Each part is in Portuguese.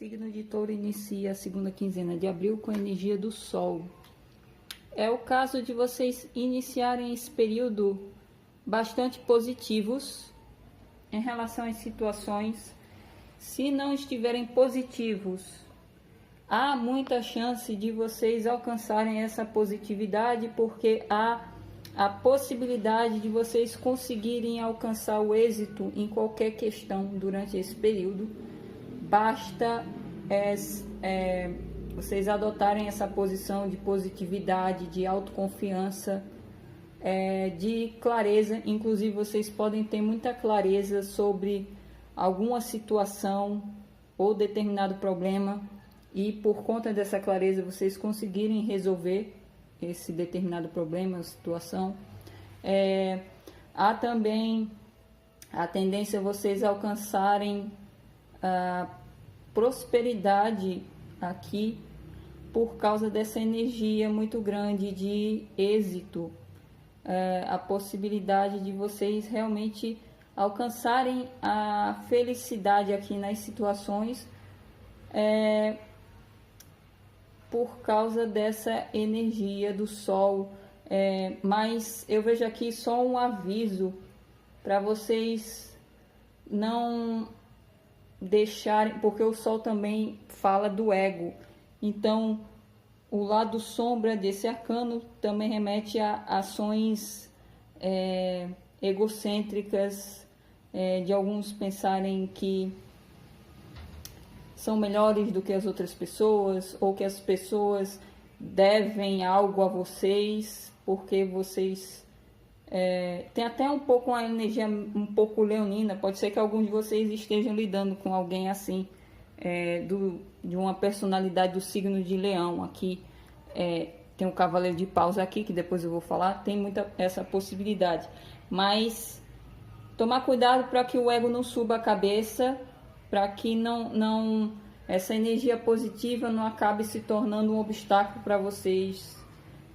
signo de Touro inicia a segunda quinzena de abril com a energia do Sol. É o caso de vocês iniciarem esse período bastante positivos em relação às situações. Se não estiverem positivos, há muita chance de vocês alcançarem essa positividade, porque há a possibilidade de vocês conseguirem alcançar o êxito em qualquer questão durante esse período. Basta vocês adotarem essa posição de positividade, de autoconfiança, de clareza. Inclusive, vocês podem ter muita clareza sobre alguma situação ou determinado problema, e por conta dessa clareza vocês conseguirem resolver esse determinado problema, situação. Há também a tendência a vocês alcançarem a prosperidade aqui por causa dessa energia muito grande de êxito, a possibilidade de vocês realmente alcançarem a felicidade aqui nas situações, por causa dessa energia do Sol. Mas eu vejo aqui só um aviso para vocês não deixarem, porque o Sol também fala do ego. Então, o lado sombra desse arcano também remete a ações egocêntricas, de alguns pensarem que são melhores do que as outras pessoas, ou que as pessoas devem algo a vocês, porque vocês tem até um pouco uma energia um pouco leonina. Pode ser que alguns de vocês estejam lidando com alguém assim, de uma personalidade do signo de Leão. Aqui tem o Cavaleiro de Paus aqui, que depois eu vou falar. Tem muita essa possibilidade, mas tomar cuidado para que o ego não suba a cabeça, para que essa energia positiva não acabe se tornando um obstáculo para vocês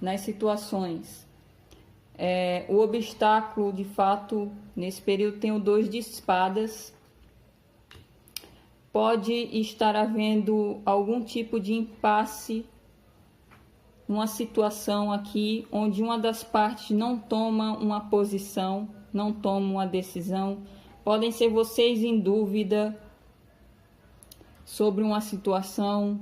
nas situações. O obstáculo, de fato, nesse período tem o 2 de espadas. Pode estar havendo algum tipo de impasse, uma situação aqui onde uma das partes não toma uma posição, não toma uma decisão. Podem ser vocês em dúvida sobre uma situação,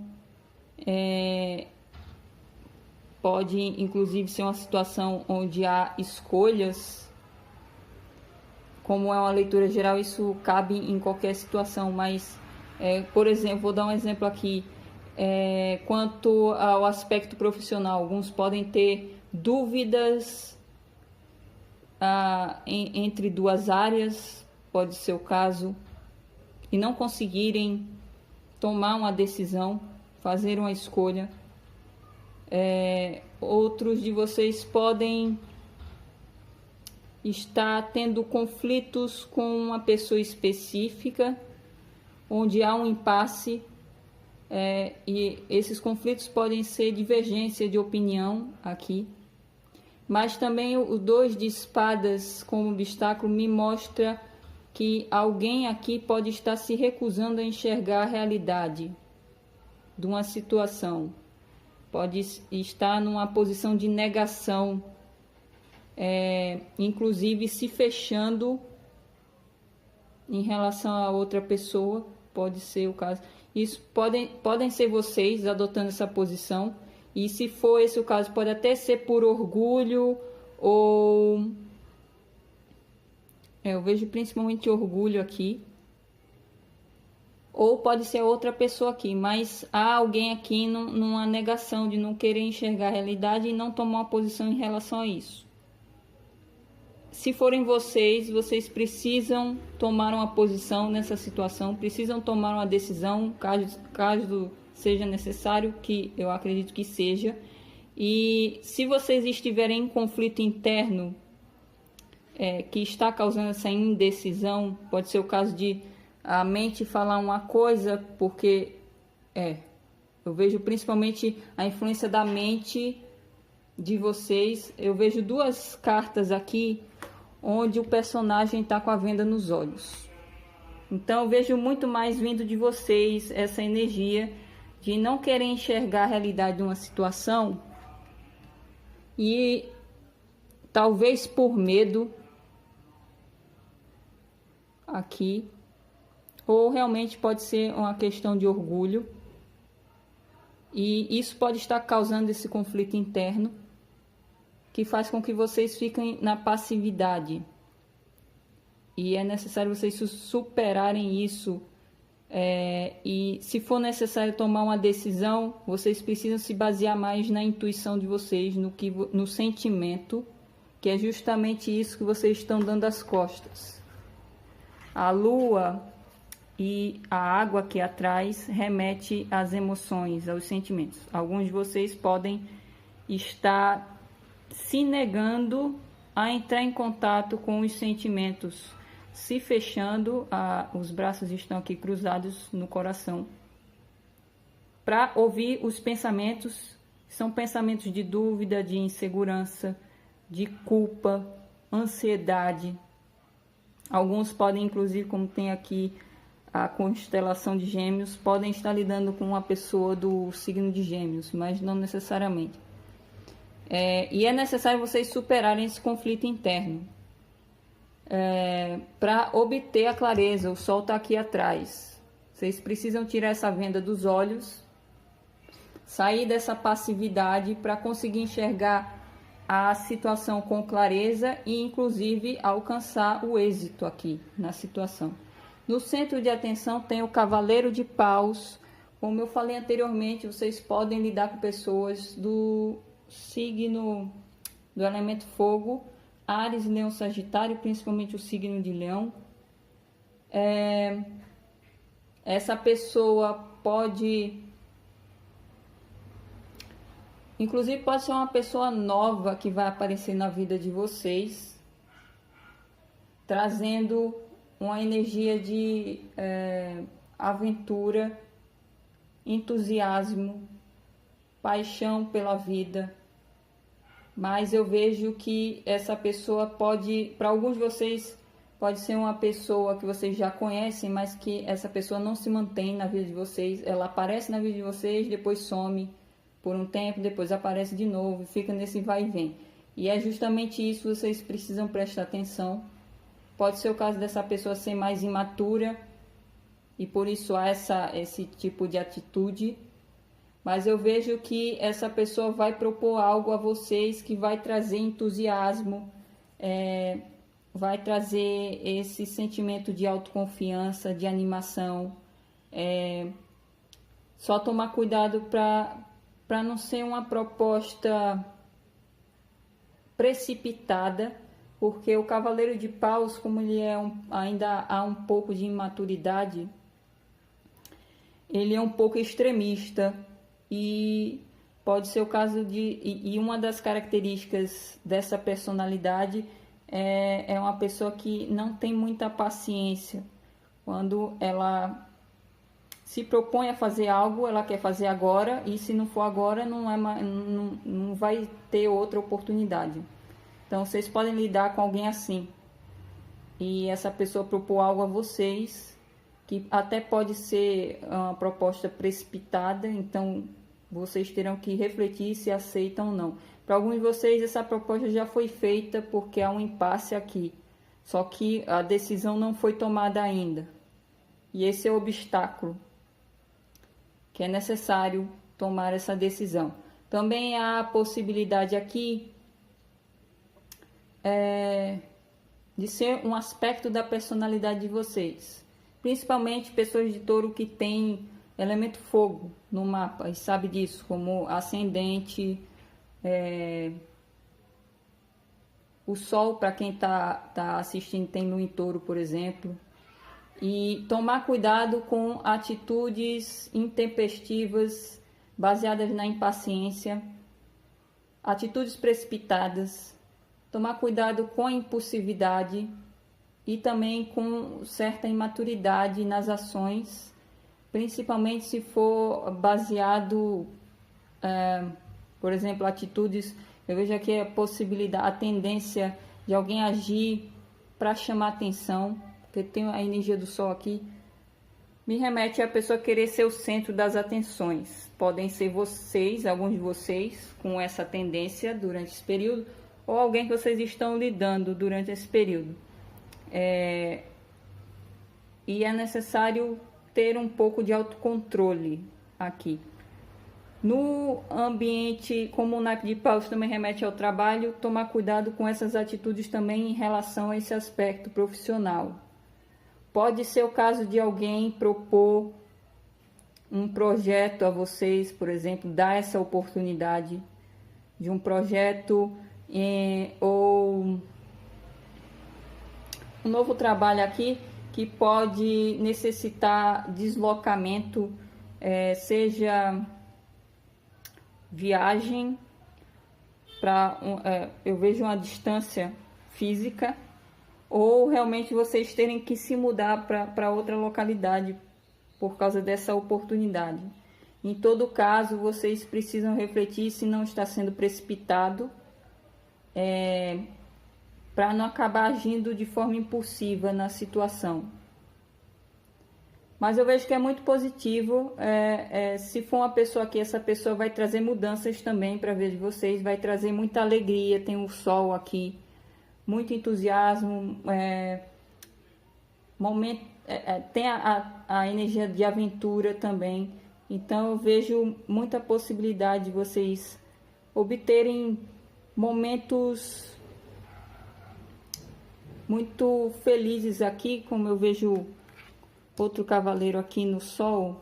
pode inclusive ser uma situação onde há escolhas. Como é uma leitura geral, isso cabe em qualquer situação, mas, por exemplo, vou dar um exemplo aqui, quanto ao aspecto profissional. Alguns podem ter dúvidas entre duas áreas, pode ser o caso, e não conseguirem tomar uma decisão, fazer uma escolha. Outros de vocês podem estar tendo conflitos com uma pessoa específica, onde há um impasse, e esses conflitos podem ser divergência de opinião aqui. Mas também o 2 de espadas como obstáculo me mostra que alguém aqui pode estar se recusando a enxergar a realidade de uma situação. Pode estar numa posição de negação, inclusive se fechando em relação a outra pessoa. Pode ser o caso. Isso podem ser vocês adotando essa posição. E se for esse o caso, pode até ser por orgulho ou... eu vejo principalmente orgulho aqui. Ou pode ser outra pessoa aqui, mas há alguém aqui numa negação de não querer enxergar a realidade e não tomar uma posição em relação a isso. Se forem vocês precisam tomar uma posição nessa situação, precisam tomar uma decisão, caso seja necessário, que eu acredito que seja. E se vocês estiverem em conflito interno, que está causando essa indecisão, pode ser o caso de a mente falar uma coisa, porque eu vejo principalmente a influência da mente de vocês. Eu vejo 2 cartas aqui onde o personagem está com a venda nos olhos. Então eu vejo muito mais vindo de vocês essa energia de não querer enxergar a realidade de uma situação e talvez por medo aqui, ou realmente pode ser uma questão de orgulho, e isso pode estar causando esse conflito interno que faz com que vocês fiquem na passividade. E é necessário vocês superarem isso. E se for necessário tomar uma decisão, vocês precisam se basear mais na intuição de vocês, no sentimento, que é justamente isso que vocês estão dando as costas. A lua e a água aqui atrás remete às emoções, aos sentimentos. Alguns de vocês podem estar se negando a entrar em contato com os sentimentos, se fechando, os braços estão aqui cruzados no coração, para ouvir os pensamentos. São pensamentos de dúvida, de insegurança, de culpa, ansiedade. Alguns podem, inclusive, como tem aqui a constelação de Gêmeos, podem estar lidando com uma pessoa do signo de Gêmeos, mas não necessariamente. E é necessário vocês superarem esse conflito interno para obter a clareza. O sol está aqui atrás. Vocês precisam tirar essa venda dos olhos, sair dessa passividade para conseguir enxergar a situação com clareza e, inclusive, alcançar o êxito aqui na situação. No centro de atenção tem o Cavaleiro de Paus. Como eu falei anteriormente, vocês podem lidar com pessoas do signo do elemento fogo, Áries, Leão, Sagitário, principalmente o signo de Leão. Essa pessoa pode, inclusive pode ser uma pessoa nova que vai aparecer na vida de vocês, trazendo uma energia de aventura, entusiasmo, paixão pela vida. Mas eu vejo que essa pessoa pode, para alguns de vocês, pode ser uma pessoa que vocês já conhecem, mas que essa pessoa não se mantém na vida de vocês. Ela aparece na vida de vocês, depois some por um tempo, depois aparece de novo, fica nesse vai e vem. E é justamente isso que vocês precisam prestar atenção. Pode ser o caso dessa pessoa ser mais imatura e por isso há esse tipo de atitude. Mas eu vejo que essa pessoa vai propor algo a vocês que vai trazer entusiasmo, vai trazer esse sentimento de autoconfiança, de animação. Só tomar cuidado para não ser uma proposta precipitada, porque o Cavaleiro de Paus, como ele ainda há um pouco de imaturidade, ele é um pouco extremista. E pode ser o caso e uma das características dessa personalidade é uma pessoa que não tem muita paciência. Quando ela se propõe a fazer algo, ela quer fazer agora, e se não for agora, não vai ter outra oportunidade. Então vocês podem lidar com alguém assim, e essa pessoa propor algo a vocês, que até pode ser uma proposta precipitada, então vocês terão que refletir se aceitam ou não. Para alguns de vocês essa proposta já foi feita porque há um impasse aqui, só que a decisão não foi tomada ainda. E esse é o obstáculo, que é necessário tomar essa decisão. Também há a possibilidade aqui de ser um aspecto da personalidade de vocês. Principalmente pessoas de touro que têm elemento fogo no mapa, e sabe disso, como ascendente, o sol, para quem tá assistindo, tem lua em touro, por exemplo. E tomar cuidado com atitudes intempestivas, baseadas na impaciência, atitudes precipitadas, tomar cuidado com a impulsividade e também com certa imaturidade nas ações, principalmente se for baseado, por exemplo, atitudes. Eu vejo aqui a possibilidade, a tendência de alguém agir para chamar atenção, porque porque tem a energia do Sol aqui, me remete a pessoa querer ser o centro das atenções. Podem ser vocês, alguns de vocês, com essa tendência durante esse período, ou alguém que vocês estão lidando durante esse período. E é necessário ter um pouco de autocontrole aqui. No ambiente, como o naipe de paus também remete ao trabalho, tomar cuidado com essas atitudes também em relação a esse aspecto profissional. Pode ser o caso de alguém propor um projeto a vocês, por exemplo, dar essa oportunidade de um projeto ou um novo trabalho aqui que pode necessitar deslocamento, seja viagem para eu vejo uma distância física, ou realmente vocês terem que se mudar para outra localidade por causa dessa oportunidade. Em todo caso, vocês precisam refletir se não está sendo precipitado, para não acabar agindo de forma impulsiva na situação. Mas eu vejo que é muito positivo. Se for uma pessoa aqui, essa pessoa vai trazer mudanças também para a vida de vocês, vai trazer muita alegria. Tem o Sol aqui, muito entusiasmo, tem a energia de aventura também. Então eu vejo muita possibilidade de vocês obterem momentos muito felizes aqui, como eu vejo outro cavaleiro aqui no Sol.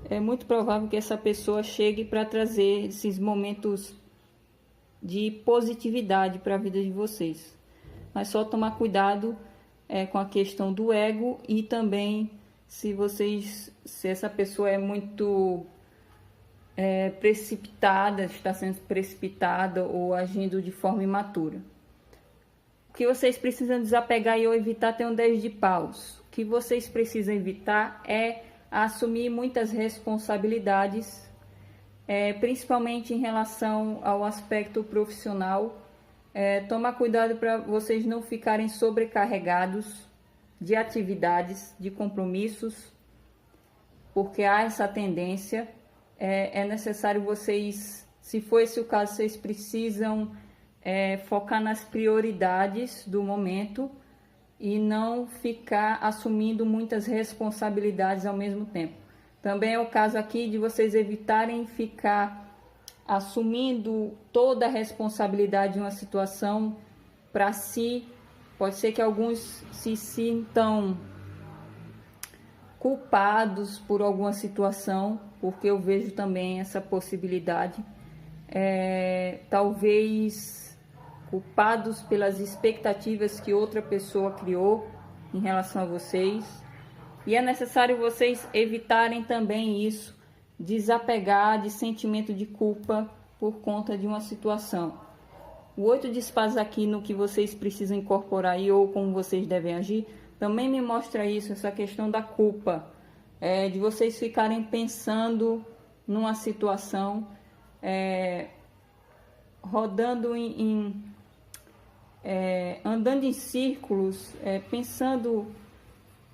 É muito provável que essa pessoa chegue para trazer esses momentos de positividade para a vida de vocês. Mas só tomar cuidado com a questão do ego, e também se essa pessoa é muito precipitada, está sendo precipitada ou agindo de forma imatura. O que vocês precisam desapegar e ou evitar tem um 10 de paus. O que vocês precisam evitar é assumir muitas responsabilidades, principalmente em relação ao aspecto profissional. Tomar cuidado para vocês não ficarem sobrecarregados de atividades, de compromissos, porque há essa tendência. É necessário vocês, se for esse o caso, vocês precisam focar nas prioridades do momento e não ficar assumindo muitas responsabilidades ao mesmo tempo. Também é o caso aqui de vocês evitarem ficar assumindo toda a responsabilidade de uma situação para si. Pode ser que alguns se sintam culpados por alguma situação, porque eu vejo também essa possibilidade. Talvez culpados pelas expectativas que outra pessoa criou em relação a vocês. E é necessário vocês evitarem também isso, desapegar de sentimento de culpa por conta de uma situação. O 8 de espadas aqui, no que vocês precisam incorporar aí, ou como vocês devem agir, também me mostra isso, essa questão da culpa, de vocês ficarem pensando numa situação, rodando andando em círculos, pensando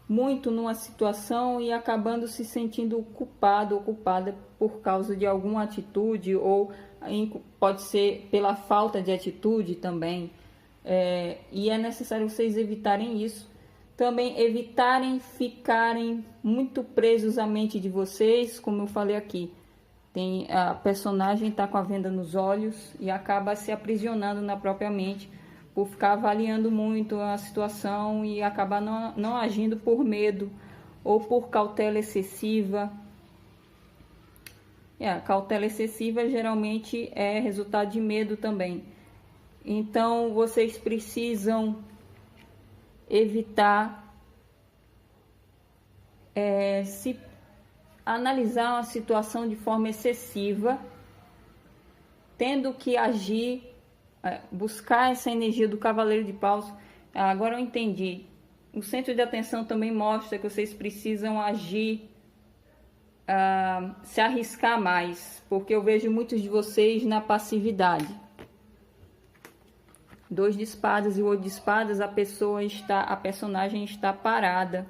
muito numa situação e acabando se sentindo culpado ou culpada por causa de alguma atitude, ou pode ser pela falta de atitude também. E é necessário vocês evitarem isso. Também evitarem ficarem muito presos à mente de vocês, como eu falei aqui. A personagem está com a venda nos olhos e acaba se aprisionando na própria mente, por ficar avaliando muito a situação e acabar não agindo por medo ou por cautela excessiva. A cautela excessiva geralmente é resultado de medo também. Então vocês precisam evitar se analisar uma situação de forma excessiva, tendo que agir, buscar essa energia do cavaleiro de paus. Agora eu entendi. O centro de atenção também mostra que vocês precisam agir, se arriscar mais, porque eu vejo muitos de vocês na passividade. 2 de espadas e o 8 de espadas, a personagem está parada.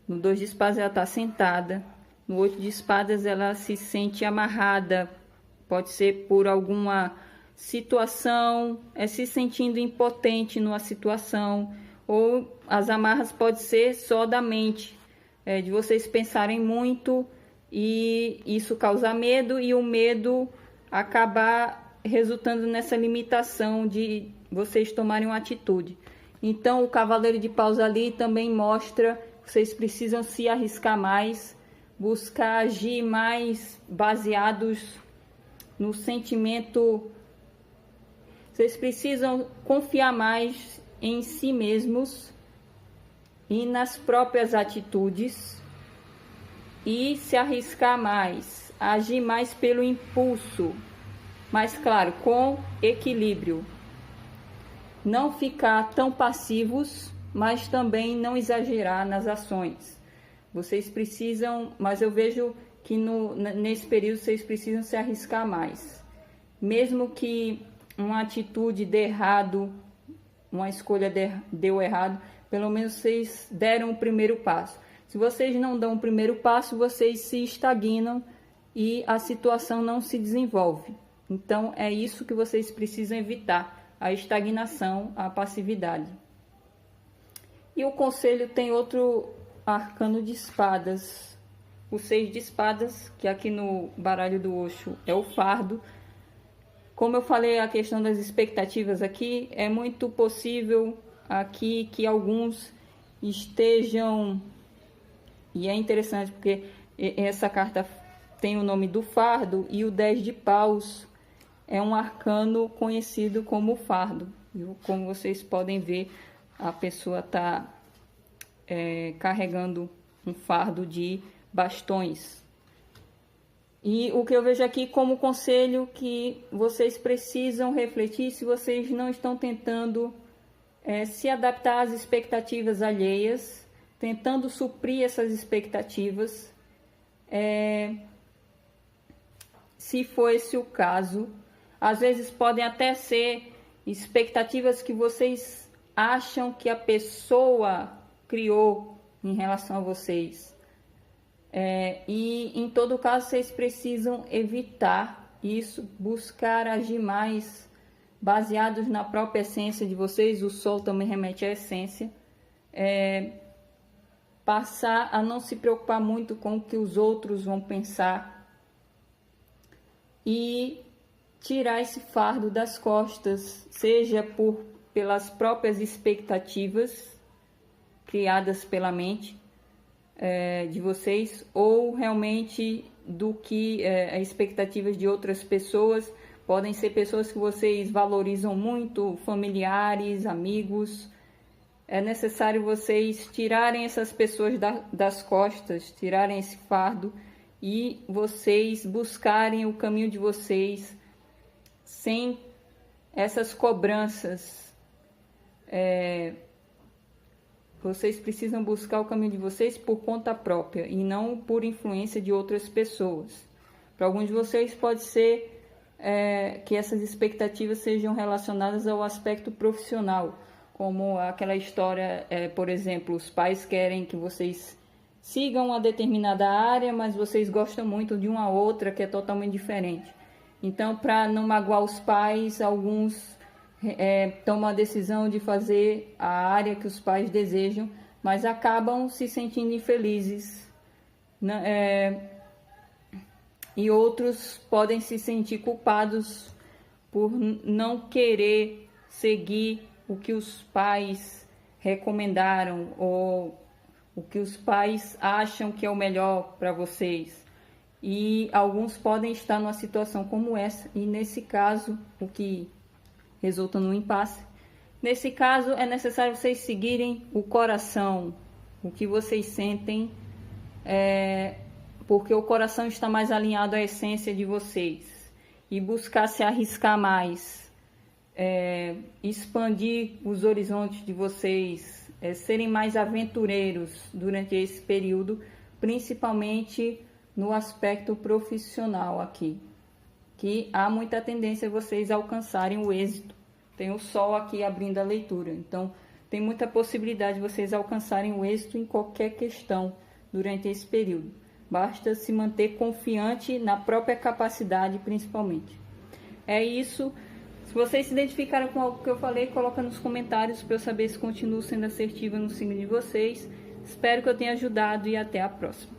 No 2 de espadas ela está sentada. No 8 de espadas ela se sente amarrada. Pode ser por alguma situação, se sentindo impotente numa situação. Ou as amarras podem ser só da mente, de vocês pensarem muito e isso causar medo, e o medo acabar resultando nessa limitação de vocês tomarem uma atitude. Então o cavaleiro de paus ali também mostra que vocês precisam se arriscar mais, buscar agir mais baseados no sentimento. Vocês precisam confiar mais em si mesmos e nas próprias atitudes e se arriscar mais, agir mais pelo impulso, mas claro, com equilíbrio. Não ficar tão passivos, mas também não exagerar nas ações. Vocês precisam, mas eu vejo que nesse período vocês precisam se arriscar mais. Mesmo que uma atitude dê errado, uma escolha deu errado, pelo menos vocês deram o primeiro passo. Se vocês não dão o primeiro passo, vocês se estagnam e a situação não se desenvolve. Então é isso que vocês precisam evitar, a estagnação, a passividade. E o conselho tem outro arcano de espadas, o 6 de espadas, que aqui no baralho do Osho é o fardo. Como eu falei, a questão das expectativas aqui, é muito possível aqui que alguns estejam, e é interessante porque essa carta tem o nome do fardo, e o 10 de paus é um arcano conhecido como fardo. Como vocês podem ver, a pessoa está carregando um fardo de bastões. E o que eu vejo aqui como conselho, que vocês precisam refletir se vocês não estão tentando se adaptar às expectativas alheias, tentando suprir essas expectativas. Se for esse o caso, às vezes podem até ser expectativas que vocês acham que a pessoa criou em relação a vocês. E em todo caso vocês precisam evitar isso, buscar agir mais baseados na própria essência de vocês. O sol também remete à essência. Passar a não se preocupar muito com o que os outros vão pensar e tirar esse fardo das costas, seja pelas próprias expectativas criadas pela mente de vocês, ou realmente do que as expectativas de outras pessoas. Podem ser pessoas que vocês valorizam muito, familiares, amigos. É necessário vocês tirarem essas pessoas das costas, tirarem esse fardo e vocês buscarem o caminho de vocês sem essas cobranças. Vocês precisam buscar o caminho de vocês por conta própria e não por influência de outras pessoas. Para alguns de vocês pode ser que essas expectativas sejam relacionadas ao aspecto profissional, como aquela história, por exemplo, os pais querem que vocês sigam uma determinada área, mas vocês gostam muito de uma outra que é totalmente diferente. Então, para não magoar os pais, alguns tomam a decisão de fazer a área que os pais desejam, mas acabam se sentindo infelizes, né? E outros podem se sentir culpados por não querer seguir o que os pais recomendaram ou o que os pais acham que é o melhor para vocês. E alguns podem estar numa situação como essa, e nesse caso, o que resulta no impasse. Nesse caso, é necessário vocês seguirem o coração, o que vocês sentem, porque o coração está mais alinhado à essência de vocês, e buscar se arriscar mais, expandir os horizontes de vocês, serem mais aventureiros durante esse período, principalmente no aspecto profissional aqui, que há muita tendência a vocês alcançarem o êxito Tem o Sol aqui abrindo a leitura. Então, tem muita possibilidade de vocês alcançarem o êxito em qualquer questão durante esse período. Basta se manter confiante na própria capacidade, principalmente. É isso. Se vocês se identificaram com algo que eu falei, coloca nos comentários para eu saber se continuo sendo assertiva no signo de vocês. Espero que eu tenha ajudado e até a próxima.